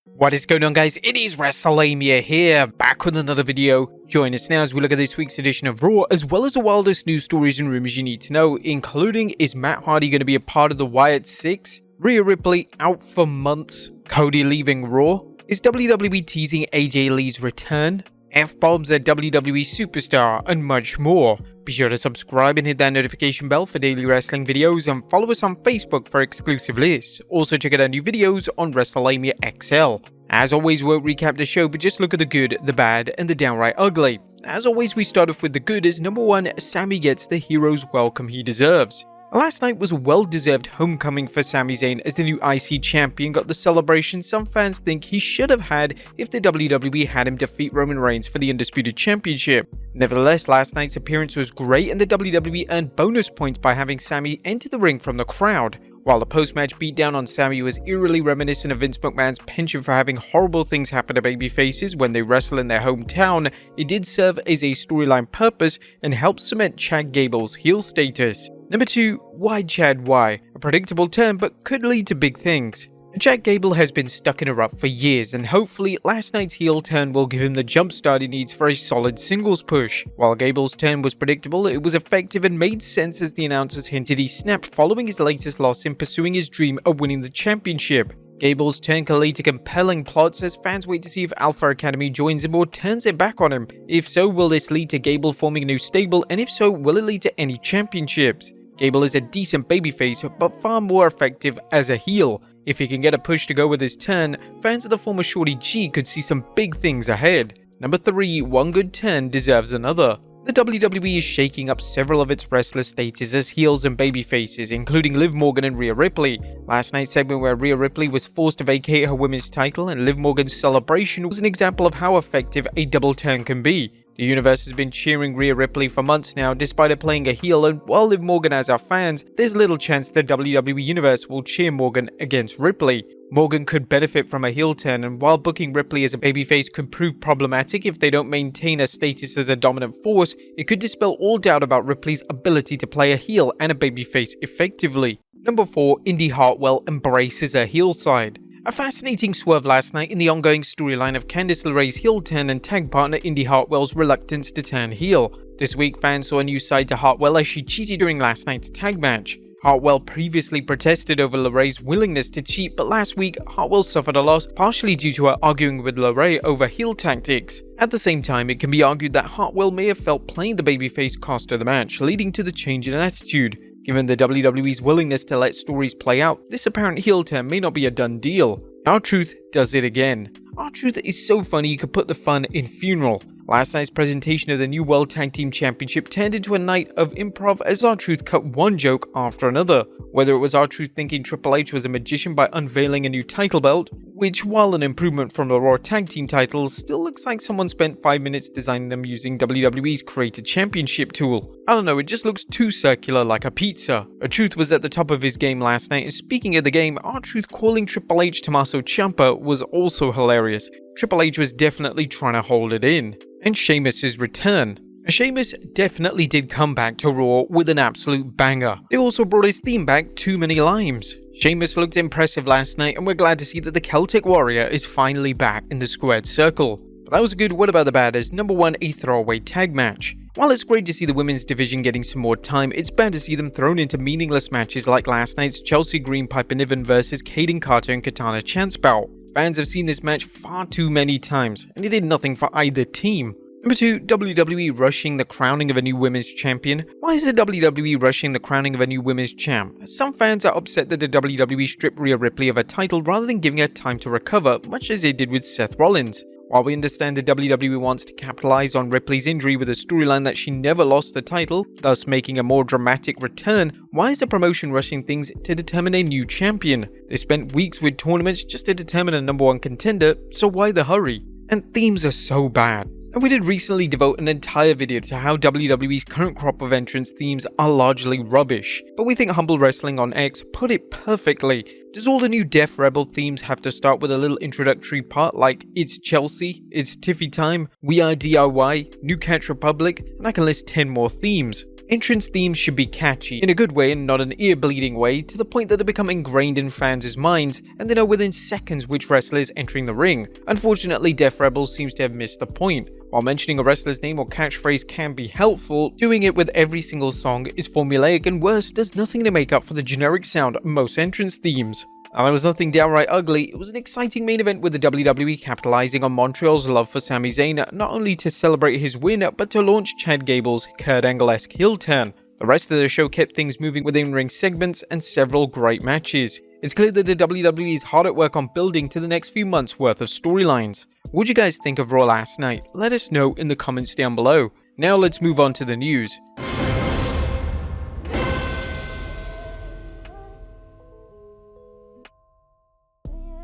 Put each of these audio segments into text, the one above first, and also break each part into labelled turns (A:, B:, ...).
A: What is going on, guys? It is Wrestlelamia here, back with another video. Join us now as we look at this week's edition of Raw, as well as the wildest news stories and rumors you need to know, including is Matt Hardy going to be a part of the Wyatt 6? Rhea Ripley out for months? Cody leaving Raw? Is WWE teasing AJ Lee's return? F-bombs at WWE Superstar, and much more. Be sure to subscribe and hit that notification bell for daily wrestling videos, and follow us on Facebook for exclusive lists. Also check out our new videos on Wrestlelamia XL. As always, we won't recap the show, but just look at the good, the bad, and the downright ugly. As always, we start off with the good as number 1, Sami gets the hero's welcome he deserves. Last night was a well-deserved homecoming for Sami Zayn as the new IC champion got the celebration some fans think he should have had if the WWE had him defeat Roman Reigns for the Undisputed Championship. Nevertheless, last night's appearance was great and the WWE earned bonus points by having Sami enter the ring from the crowd. While the post-match beatdown on Sami was eerily reminiscent of Vince McMahon's penchant for having horrible things happen to babyfaces when they wrestle in their hometown, it did serve as a storyline purpose and helped cement Chad Gable's heel status. Number 2, why Chad why? A predictable turn but could lead to big things. Chad Gable has been stuck in a rut for years, and hopefully last night's heel turn will give him the jumpstart he needs for a solid singles push. While Gable's turn was predictable, it was effective and made sense as the announcers hinted he snapped following his latest loss in pursuing his dream of winning the championship. Gable's turn can lead to compelling plots as fans wait to see if Alpha Academy joins him or turns it back on him. If so, will this lead to Gable forming a new stable, and if so, will it lead to any championships? Gable is a decent babyface, but far more effective as a heel. If he can get a push to go with his turn, fans of the former Shorty G could see some big things ahead. Number 3, one good turn deserves another. The WWE is shaking up several of its wrestler status as heels and babyfaces, including Liv Morgan and Rhea Ripley. Last night's segment where Rhea Ripley was forced to vacate her women's title and Liv Morgan's celebration was an example of how effective a double turn can be. The universe has been cheering Rhea Ripley for months now despite her playing a heel, and while Liv Morgan has our fans, there's little chance the WWE universe will cheer Morgan against Ripley. Morgan could benefit from a heel turn, and while booking Ripley as a babyface could prove problematic if they don't maintain her status as a dominant force, it could dispel all doubt about Ripley's ability to play a heel and a babyface effectively. Number 4, Indy Hartwell embraces her heel side. A fascinating swerve last night in the ongoing storyline of Candice LeRae's heel turn and tag partner Indy Hartwell's reluctance to turn heel. This week, fans saw a new side to Hartwell as she cheated during last night's tag match. Hartwell previously protested over LeRae's willingness to cheat, but last week, Hartwell suffered a loss partially due to her arguing with LeRae over heel tactics. At the same time, it can be argued that Hartwell may have felt playing the babyface cost her the match, leading to the change in attitude. Given the WWE's willingness to let stories play out, this apparent heel turn may not be a done deal. R-Truth does it again. R-Truth is so funny you could put the fun in funeral. Last night's presentation of the new World Tag Team Championship turned into a night of improv as R-Truth cut one joke after another. Whether it was R-Truth thinking Triple H was a magician by unveiling a new title belt, which while an improvement from the Raw Tag Team titles, still looks like someone spent 5 minutes designing them using WWE's Creator Championship tool. I don't know, it just looks too circular like a pizza. R-Truth was at the top of his game last night, and speaking of the game, R-Truth calling Triple H Tommaso Ciampa was also hilarious. Triple H was definitely trying to hold it in. And Sheamus' return. Sheamus definitely did come back to Raw with an absolute banger. They also brought his theme back, Too Many Limes. Sheamus looked impressive last night, and we're glad to see that the Celtic Warrior is finally back in the squared circle. But that was a good what about the bad as number 1, a throwaway tag match. While it's great to see the women's division getting some more time, it's bad to see them thrown into meaningless matches like last night's Chelsea Green, Piper Niven versus Kaden Carter and Katana Chance bout. Fans have seen this match far too many times, and it did nothing for either team. Number 2, WWE rushing the crowning of a new women's champion. Why is the WWE rushing the crowning of a new women's champ? Some fans are upset that the WWE stripped Rhea Ripley of her title rather than giving her time to recover, much as they did with Seth Rollins. While we understand the WWE wants to capitalize on Ripley's injury with a storyline that she never lost the title, thus making a more dramatic return, why is the promotion rushing things to determine a new champion? They spent weeks with tournaments just to determine a number 1 contender, so why the hurry? And themes are so bad. And we did recently devote an entire video to how WWE's current crop of entrance themes are largely rubbish, but we think Humble Wrestling on X put it perfectly. Does all the new Def Rebel themes have to start with a little introductory part like It's Chelsea, It's Tiffy Time, We Are DIY, New Catch Republic, and I can list 10 more themes? Entrance themes should be catchy, in a good way and not an ear-bleeding way, to the point that they become ingrained in fans' minds and they know within seconds which wrestler is entering the ring. Unfortunately, Def Rebel seems to have missed the point. While mentioning a wrestler's name or catchphrase can be helpful, doing it with every single song is formulaic and worse, does nothing to make up for the generic sound of most entrance themes. And there was nothing downright ugly. It was an exciting main event with the WWE capitalizing on Montreal's love for Sami Zayn, not only to celebrate his win, but to launch Chad Gable's Kurt Angle-esque heel turn. The rest of the show kept things moving with in-ring segments and several great matches. It's clear that the WWE is hard at work on building to the next few months worth of storylines. What did you guys think of Raw last night? Let us know in the comments down below. Now let's move on to the news.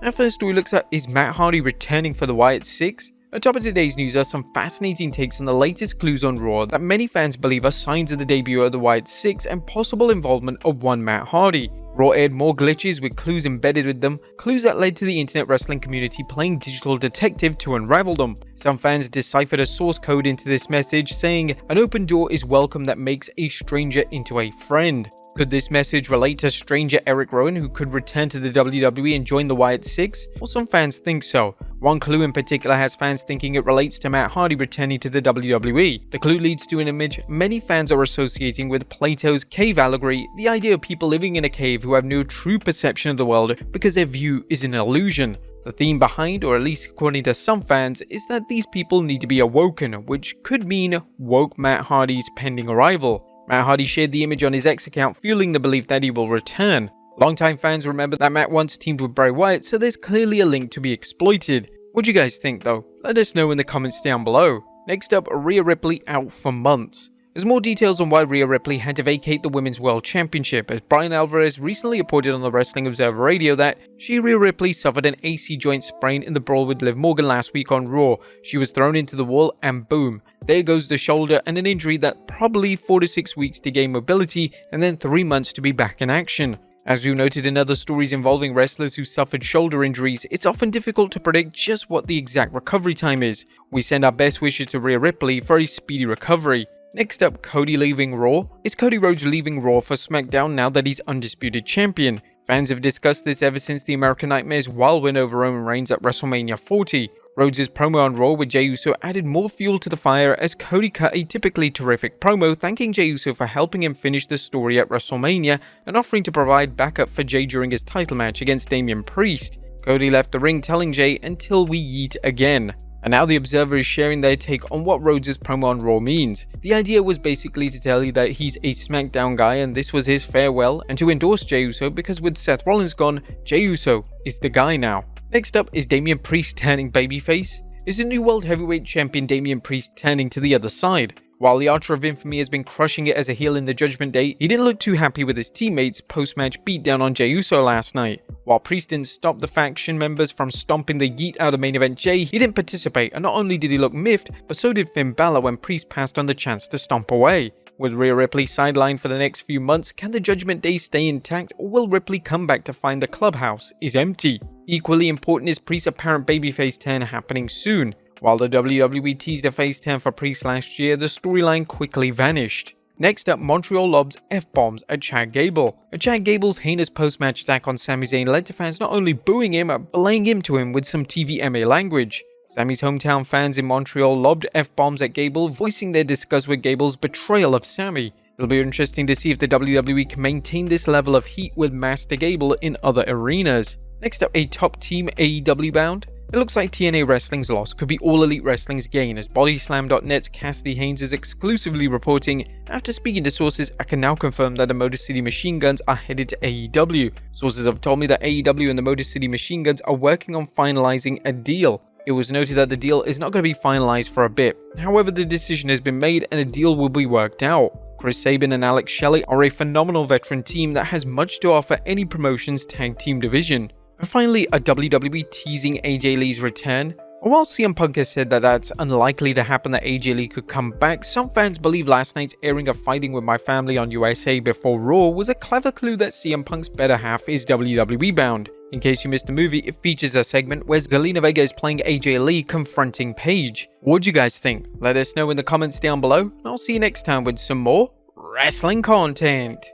A: Our first story looks at, is Matt Hardy returning for the Wyatt 6? Atop of today's news are some fascinating takes on the latest clues on Raw that many fans believe are signs of the debut of the Wyatt 6 and possible involvement of one Matt Hardy. Raw aired more glitches with clues embedded with them, clues that led to the internet wrestling community playing digital detective to unravel them. Some fans deciphered a source code into this message saying, "An open door is welcome that makes a stranger into a friend." Could this message relate to stranger Eric Rowan, who could return to the WWE and join the Wyatt 6? Well, some fans think so. One clue in particular has fans thinking it relates to Matt Hardy returning to the WWE. The clue leads to an image many fans are associating with Plato's cave allegory, the idea of people living in a cave who have no true perception of the world because their view is an illusion. The theme behind, or at least according to some fans, is that these people need to be awoken, which could mean woke Matt Hardy's pending arrival. Matt Hardy shared the image on his X account, fueling the belief that he will return. Longtime fans remember that Matt once teamed with Bray Wyatt, so there's clearly a link to be exploited. What do you guys think though? Let us know in the comments down below. Next up, Rhea Ripley out for months. There's more details on why Rhea Ripley had to vacate the Women's World Championship, as Brian Alvarez recently reported on the Wrestling Observer Radio that Rhea Ripley suffered an AC joint sprain in the brawl with Liv Morgan last week on Raw. She was thrown into the wall and boom, there goes the shoulder, and an injury that probably 4 to 6 weeks to gain mobility and then 3 months to be back in action. As we've noted in other stories involving wrestlers who suffered shoulder injuries, it's often difficult to predict just what the exact recovery time is. We send our best wishes to Rhea Ripley for a speedy recovery. Next up, Cody leaving Raw. Is Cody Rhodes leaving Raw for SmackDown now that he's undisputed champion? Fans have discussed this ever since the American Nightmare's wild win over Roman Reigns at WrestleMania 40. Rhodes' promo on Raw with Jey Uso added more fuel to the fire as Cody cut a typically terrific promo thanking Jey Uso for helping him finish the story at WrestleMania and offering to provide backup for Jey during his title match against Damien Priest. Cody left the ring telling Jey, "Until we yeet again." And now the Observer is sharing their take on what Rhodes' promo on Raw means. The idea was basically to tell you that he's a SmackDown guy and this was his farewell, and to endorse Jey Uso because with Seth Rollins gone, Jey Uso is the guy now. Next up, is Damien Priest turning babyface? Is the new World Heavyweight Champion Damien Priest turning to the other side? While the Archer of Infamy has been crushing it as a heel in the Judgment Day, he didn't look too happy with his teammates' post-match beatdown on Jey Uso last night. While Priest didn't stop the faction members from stomping the yeet out of main event Jey, he didn't participate, and not only did he look miffed, but so did Finn Balor when Priest passed on the chance to stomp away. With Rhea Ripley sidelined for the next few months, can the Judgment Day stay intact, or will Ripley come back to find the clubhouse is empty? Equally important is Priest's apparent babyface turn happening soon. While the WWE teased a face turn for Priest last year, the storyline quickly vanished. Next up, Montreal Lobs F-bombs at Chad Gable. Chad Gable's heinous post-match attack on Sami Zayn led to fans not only booing him, but laying into him with some TVMA language. Sami's hometown fans in Montreal lobbed F-bombs at Gable, voicing their disgust with Gable's betrayal of Sami. It'll be interesting to see if the WWE can maintain this level of heat with Master Gable in other arenas. Next up, a top Team AEW-Bound. It looks like TNA Wrestling's loss could be All Elite Wrestling's gain, as BodySlam.net's Cassidy Haynes is exclusively reporting, after speaking to sources, I can now confirm that the Motor City Machine Guns are headed to AEW. Sources have told me that AEW and the Motor City Machine Guns are working on finalizing a deal. It was noted that the deal is not going to be finalized for a bit. However, the decision has been made and a deal will be worked out. Chris Sabin and Alex Shelley are a phenomenal veteran team that has much to offer any promotion's tag team division. And finally, a WWE teasing AJ Lee's return. While CM Punk has said that that's unlikely to happen that AJ Lee could come back, some fans believe last night's airing of Fighting With My Family on USA before Raw was a clever clue that CM Punk's better half is WWE bound. In case you missed the movie, it features a segment where Zelina Vega is playing AJ Lee confronting Paige. What do you guys think? Let us know in the comments down below, and I'll see you next time with some more wrestling content.